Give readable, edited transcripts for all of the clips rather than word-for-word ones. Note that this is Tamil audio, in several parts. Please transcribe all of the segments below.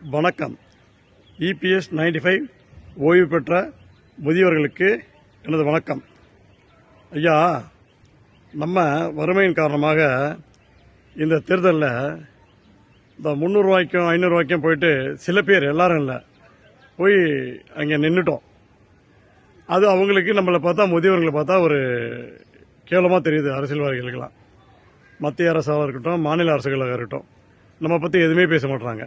வணக்கம். இபிஎஸ் 95 ஓய்வு பெற்ற முதியவர்களுக்கு எனது வணக்கம். ஐயா, நம்ம வறுமையின் காரணமாக இந்த தேர்தலில் இந்த 300 ரூபாய்க்கும் 500 ரூபாய்க்கும் போயிட்டு சில பேர், எல்லாரும் இல்லை, போய் அங்கே நின்றுட்டோம். அது அவங்களுக்கு நம்மளை பார்த்தா, முதியவர்களை பார்த்தா ஒரு கேவலமாக தெரியுது. அரசியல்வாதிகளுக்கெல்லாம், மத்திய அரசாக இருக்கட்டும், மாநில அரசுகளாக இருக்கட்டும், நம்ம பற்றி எதுவுமே பேச மாட்டாங்க.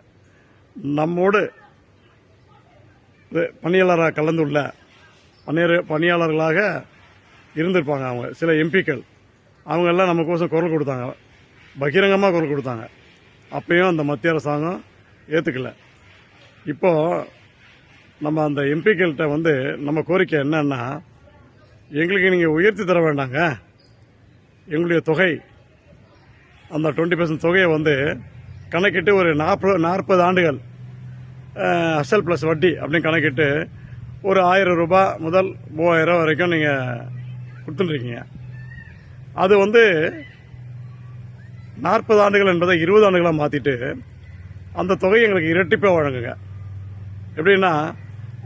நம்மோடு பணியாளராக கலந்துள்ள பணியாளர்களாக இருந்திருப்பாங்க அவங்க சில எம்பிக்கள். அவங்கெல்லாம் நமக்கோசம் குரல் கொடுத்தாங்க, பகிரங்கமாக குரல் கொடுத்தாங்க. அப்பயும் அந்த மத்திய அரசாங்கம் ஏற்றுக்கல. இப்போது நம்ம அந்த எம்பிக்கள்கிட்ட நம்ம கோரிக்கை என்னன்னா, எங்களுக்கு நீங்கள் உயர்த்தி தர வேண்டாங்க, எங்களுடைய தொகை அந்த 20% தொகையை கணக்கிட்டு ஒரு 40 ஆண்டுகள் அசல் ப்ளஸ் வட்டி அப்படின்னு கணக்கிட்டு ஒரு 1000 ரூபாய் முதல் 3000 வரைக்கும் நீங்கள் கொடுத்துட்டுருக்கீங்க. அது 40 ஆண்டுகள் என்பதை 20 ஆண்டுகளாக மாற்றிட்டு அந்த தொகையை எங்களுக்கு இரட்டிப்பாக வழங்குங்க. எப்படின்னா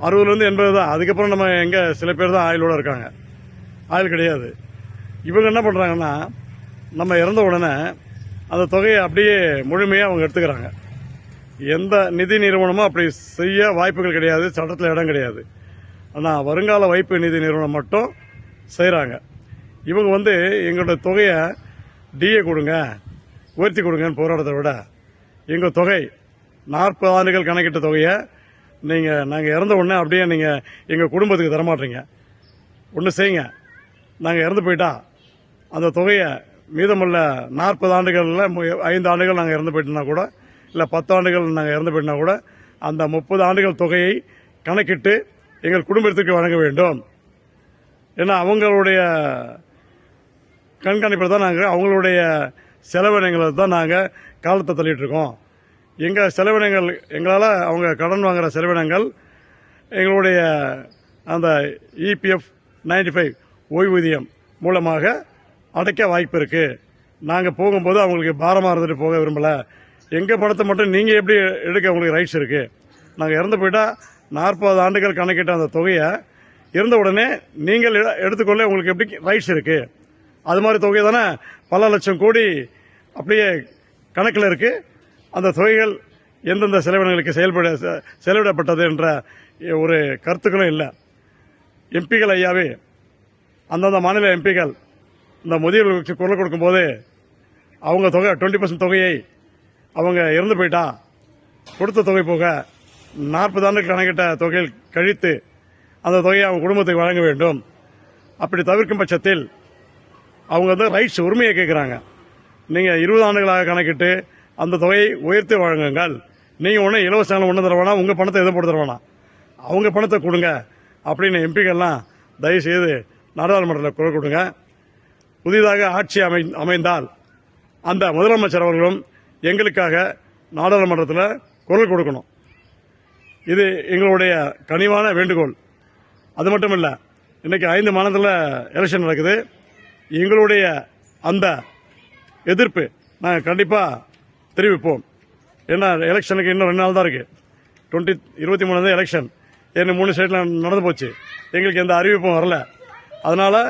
60லேருந்து 80 தான். அதுக்கப்புறம் நம்ம எங்கே சில பேர் தான் ஆயுளோடு இருக்காங்க, ஆயுள் கிடையாது. இவங்க என்ன பண்ணுறாங்கன்னா, நம்ம இறந்த உடனே அந்த தொகையை அப்படியே முழுமையாக அவங்க எடுத்துக்கிறாங்க. எந்த நிதி நிறுவனமும் அப்படி செய்ய வாய்ப்புகள் கிடையாது, சட்டத்தில் இடம் கிடையாது. ஆனால் வருங்கால வைப்பு நிதி நிறுவனம் மட்டும் செய்கிறாங்க. இவங்க எங்களோட தொகையை டிஏ கொடுங்க, உயர்த்தி கொடுங்கன்னு போராட்டத்தை விட, எங்கள் தொகை 40 ஆண்டுகள் கணக்கிட்ட தொகையை நாங்கள் இறந்த உடனே அப்படியே நீங்கள் எங்கள் குடும்பத்துக்கு தரமாட்டீங்க. ஒன்று செய்யுங்க, நாங்கள் இறந்து போயிட்டா அந்த தொகையை மீதமுள்ள 40 ஆண்டுகளில் 5 ஆண்டுகள் நாங்கள் இறந்து போயிட்டோம்னா கூட, இல்லை 10 ஆண்டுகள் நாங்கள் இறந்து போயிட்டோம்னா கூட, அந்த 30 ஆண்டுகள் தொகையை கணக்கிட்டு எங்கள் குடும்பத்திற்கு வழங்க வேண்டும். ஏன்னா அவங்களுடைய கண்காணிப்பில் தான் நாங்கள், அவங்களுடைய செலவினங்களை தான் நாங்கள் காலத்தை தள்ளிட்டு இருக்கோம். எங்கள் செலவினங்கள், எங்களால் அவங்க கடன் வாங்குகிற செலவினங்கள் எங்களுடைய அந்த இபிஎஃப் 95 ஓய்வூதியம் மூலமாக அடைக்க வாய்ப்பு இருக்குது. நாங்கள் போகும்போது அவங்களுக்கு பாரமாக இருந்துட்டு போக விரும்பலை. எங்கள் பணத்தை மட்டும் நீங்கள் எப்படி எடுக்க உங்களுக்கு ரைட்ஸ் இருக்குது? நாங்கள் இறந்து போயிட்டால் 40 ஆண்டுகள் கணக்கிட்ட அந்த தொகையை இருந்த உடனே நீங்கள் எடுத்துக்கொள்ள உங்களுக்கு எப்படி ரைட்ஸ் இருக்குது? அது மாதிரி தொகை தானே பல லட்சம் கோடி அப்படியே கணக்கில் இருக்குது. அந்த தொகைகள் எந்தெந்த செலவினங்களுக்கு செலவிடப்பட்டது என்ற ஒரு கருத்துக்களும் இல்லை. எம்பிக்கள் ஐயாவே, அந்தந்த மாநில எம்பிக்கள் இந்த முதியவர்களுக்கு குரல் கொடுக்கும்போது அவங்க தொகை 20% தொகையை அவங்க இறந்து போயிட்டா கொடுத்த தொகை போக 40 ஆண்டுகள் கணக்கிட்ட தொகையில் கழித்து அந்த தொகையை அவங்க குடும்பத்துக்கு வழங்க வேண்டும். அப்படி தவிர்க்கும் பட்சத்தில் அவங்க ரைட்ஸ், உரிமையை கேட்குறாங்க. நீங்கள் 20 ஆண்டுகளாக கணக்கிட்டு அந்த தொகையை உயர்த்தி வழங்குங்கள். நீங்கள் ஒன்றும் இலவசங்கள் ஒன்றும் தர வேணாம், உங்கள் பணத்தை எதுவும் போட்டு தர வேணாம், அவங்க பணத்தை கொடுங்க அப்படின்னு எம்பிக்கள்லாம் தயவுசெய்து நாடாளுமன்றத்தில் குரல் கொடுங்க. புதிதாக ஆட்சி அமைந்தால் அந்த முதலமைச்சர் அவர்களும் எங்களுக்காக நாடாளுமன்றத்தில் குரல் கொடுக்கணும். இது எங்களுடைய கனிவான வேண்டுகோள். அது மட்டும் இல்லை, இன்னைக்கு 5 மாநிலத்தில் எலெக்ஷன் நடக்குது. எங்களுடைய அந்த எதிர்ப்பு நாங்கள் கண்டிப்பாக தெரிவிப்போம். ஏன்னா எலெக்ஷனுக்கு இன்னும் 2 நாள் தான் இருக்குது. 23 தான் எலெக்ஷன். இன்னும் 3 ஸ்டேட்டில் நடந்து போச்சு. எங்களுக்கு எந்த அறிவிப்பும் வரல. அதனால்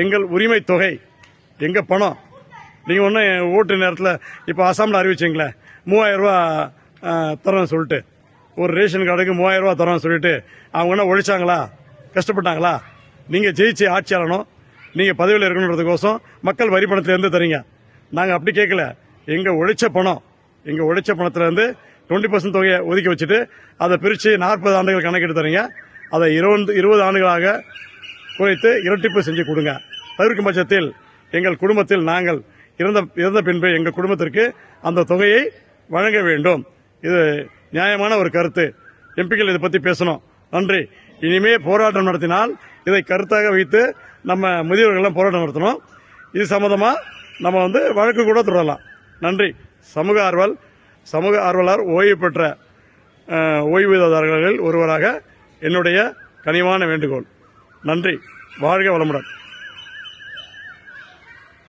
எங்கள் உரிமை தொகை, எங்கள் பணம், நீங்கள் ஒன்றும் ஓட்டு நேரத்தில் இப்போ அசாமில் அறிவிச்சிங்களே 3000 ரூபா தரோன்னு சொல்லிட்டு, ஒரு ரேஷன் கார்டுக்கு 3000 ரூபா தரோன்னு சொல்லிட்டு அவங்க என்ன ஒழிச்சாங்களா, கஷ்டப்பட்டாங்களா? நீங்கள் ஜெயிச்சு ஆட்சியாளனும், நீங்கள் பதவியில் இருக்கணுன்றதுக்கோசம் மக்கள் வரி பணத்திலேருந்து தரீங்க. நாங்கள் அப்படி கேட்கல. எங்கள் உழைச்ச பணத்திலேருந்து 20% தொகையை ஒதுக்கி வச்சுட்டு அதை பிரித்து 40 ஆண்டுகள் கணக்கிட்டு தரீங்க. அதை 20 ஆண்டுகளாக குறைத்து இரட்டிப்பு செஞ்சு கொடுங்க. தவிர்க்கும் பட்சத்தில் எங்கள் குடும்பத்தில் நாங்கள் இறந்த பின்பு எங்கள் குடும்பத்திற்கு அந்த தொகையை வழங்க வேண்டும். இது நியாயமான ஒரு கருத்து. எம்பிக்கள் இதை பற்றி பேசணும். நன்றி. இனிமே போராட்டம் நடத்தினால் இதை கருத்தாக வைத்து நம்ம முதியவர்கள்லாம் போராட்டம் நடத்தணும். இது சம்பந்தமாக நம்ம வழக்கு கூட தொடரலாம். நன்றி. சமூக ஆர்வலர் ஓய்வு பெற்ற ஓய்வூதியதாரர்களில் ஒருவராக என்னுடைய கனிவான வேண்டுகோள். நன்றி. வாழ்க வளமுடன்.